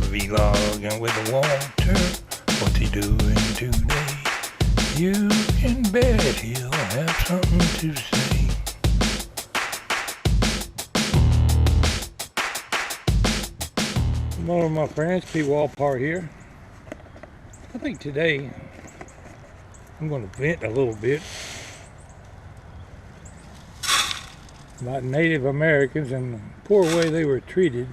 vlogging with the water. What he doing today? You can bet he'll have something to say. One of my friends, Pwalpar here. I think today I'm going to vent a little bit about Native Americans and the poor way they were treated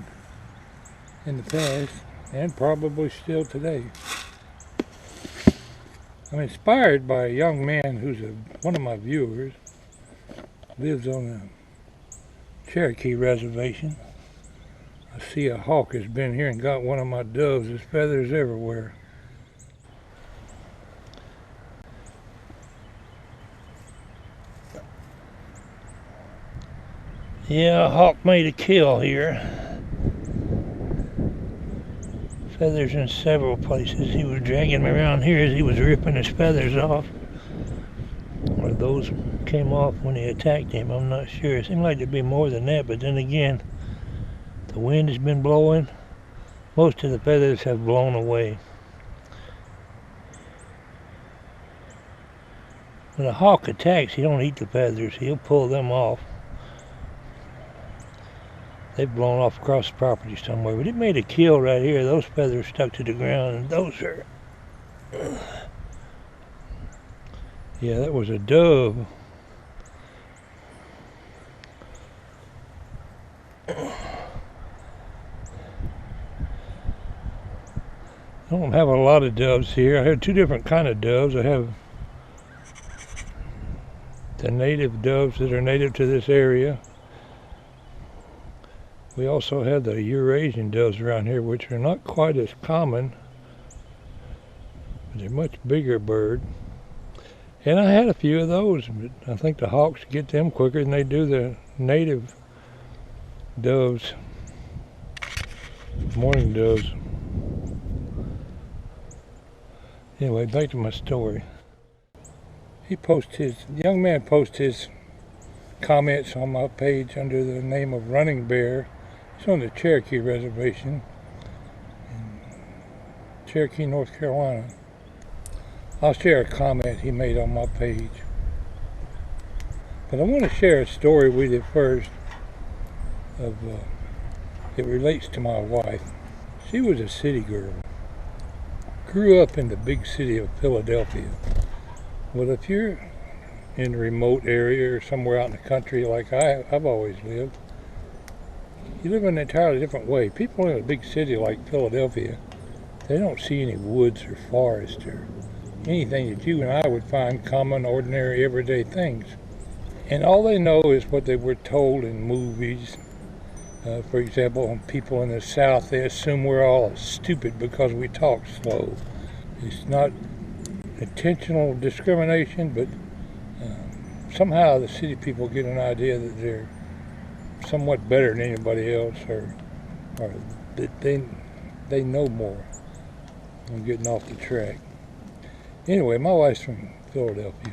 in the past and probably still today. I'm inspired by a young man who's one of my viewers, lives on a Cherokee reservation. I see a hawk has been here and got one of my doves. There's feathers everywhere. Yeah, a hawk made a kill here. Feathers in several places. He was dragging me around here as he was ripping his feathers off. Or those came off when he attacked him, I'm not sure. It seemed like there'd be more than that, but then again, the wind has been blowing. Most of the feathers have blown away. When a hawk attacks, he don't eat the feathers. He'll pull them off. They've blown off across the property somewhere, but it made a kill right here. Those feathers stuck to the ground, and those are... Yeah, that was a dove. I don't have a lot of doves here. I have two different kind of doves. I have the native doves that are native to this area. We also have the Eurasian doves around here, which are not quite as common, but they're a much bigger bird. And I had a few of those, but I think the hawks get them quicker than they do the native doves, morning doves. Anyway, back to my story. The young man posts his comments on my page under the name of Running Bear. It's on the Cherokee Reservation in Cherokee, North Carolina. I'll share a comment he made on my page. But I want to share a story with you first. It relates to my wife. She was a city girl. Grew up in the big city of Philadelphia. Well, if you're in a remote area or somewhere out in the country like I've always lived, you live in an entirely different way. People in a big city like Philadelphia, they don't see any woods or forests or anything that you and I would find common, ordinary, everyday things. And all they know is what they were told in movies. For example, people in the South, they assume we're all stupid because we talk slow. It's not intentional discrimination, but somehow the city people get an idea that they're somewhat better than anybody else, or that they know more. I'm getting off the track. Anyway, my wife's from Philadelphia,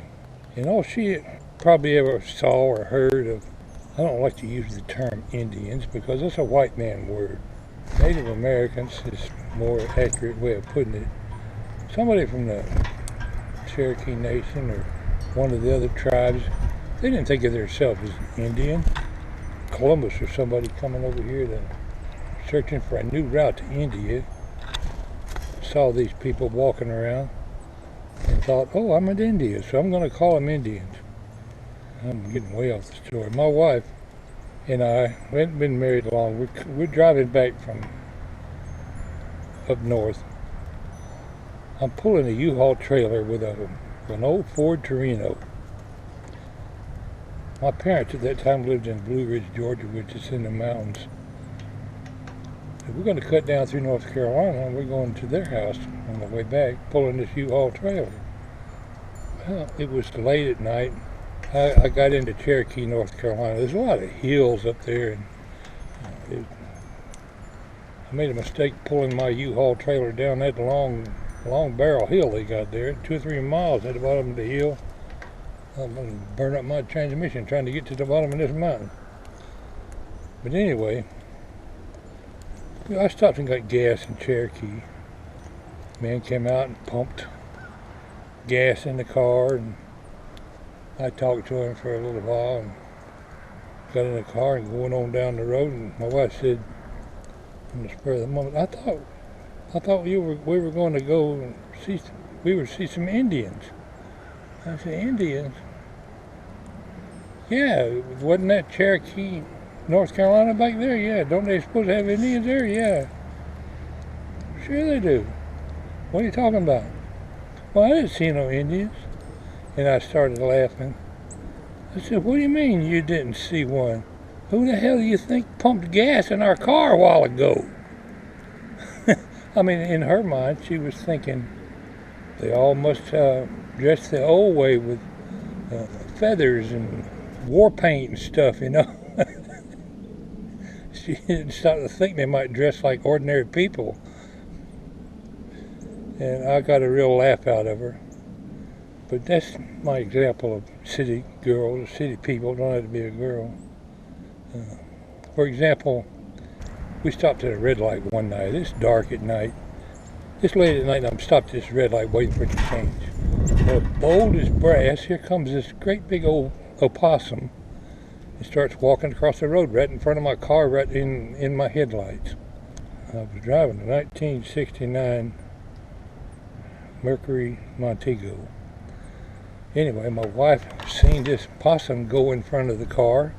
and all she probably ever saw or heard of, I don't like to use the term Indians because that's a white man word. Native Americans is a more accurate way of putting it. Somebody from the Cherokee Nation or one of the other tribes, they didn't think of themselves as Indian. Columbus or somebody coming over here searching for a new route to India, saw these people walking around and thought, oh, I'm in India, so I'm going to call them Indians. I'm getting way off the story. My wife and I, we hadn't been married long. We're driving back from up north. I'm pulling a U-Haul trailer with an old Ford Torino. My parents at that time lived in Blue Ridge, Georgia, which is in the mountains. So we're going to cut down through North Carolina, and we're going to their house on the way back, pulling this U-Haul trailer. Well, it was late at night. I got into Cherokee, North Carolina. There's a lot of hills up there, and I made a mistake pulling my U-Haul trailer down that long barrel hill they got there, 2 or 3 miles at the bottom of the hill. I'm going to burn up my transmission trying to get to the bottom of this mountain. But anyway, I stopped and got gas in Cherokee. Man came out and pumped gas in the car, and I talked to him for a little while and got in the car and going on down the road, and my wife said in the spur of the moment, I thought we were going to go and see some Indians. I said, Indians? Yeah, wasn't that Cherokee, North Carolina back there? Yeah, don't they supposed to have Indians there? Yeah. Sure they do. What are you talking about? Well, I didn't see no Indians. And I started laughing. I said, what do you mean you didn't see one? Who the hell do you think pumped gas in our car a while ago? I mean, in her mind, she was thinking they all must dress the old way with feathers and war paint and stuff, you know. She didn't stop to think they might dress like ordinary people. And I got a real laugh out of her. But that's my example of city girls, city people. Don't have to be a girl. For example, we stopped at a red light one night. It's dark at night. It's late at night, and I'm stopped at this red light waiting for it to change. Well, bold as brass, here comes this great big old opossum. He starts walking across the road right in front of my car, right in my headlights. I was driving a 1969 Mercury Montego. Anyway, my wife seen this possum go in front of the car,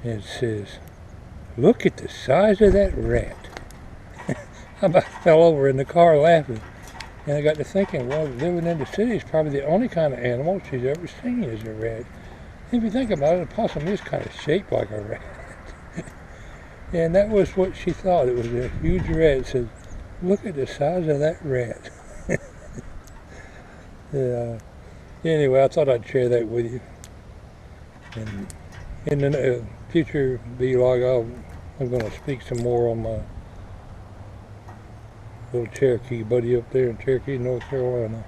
and it says, look at the size of that rat. I about fell over in the car laughing. And I got to thinking, well, living in the city is probably the only kind of animal she's ever seen is a rat. If you think about it, a possum is kind of shaped like a rat. And that was what she thought. It was a huge rat. It said, look at the size of that rat. Yeah. Anyway, I thought I'd share that with you. And in the future vlog, I'm going to speak some more on my little Cherokee buddy up there in Cherokee, North Carolina.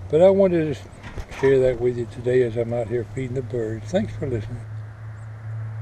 But I wanted to share that with you today as I'm out here feeding the birds. Thanks for listening.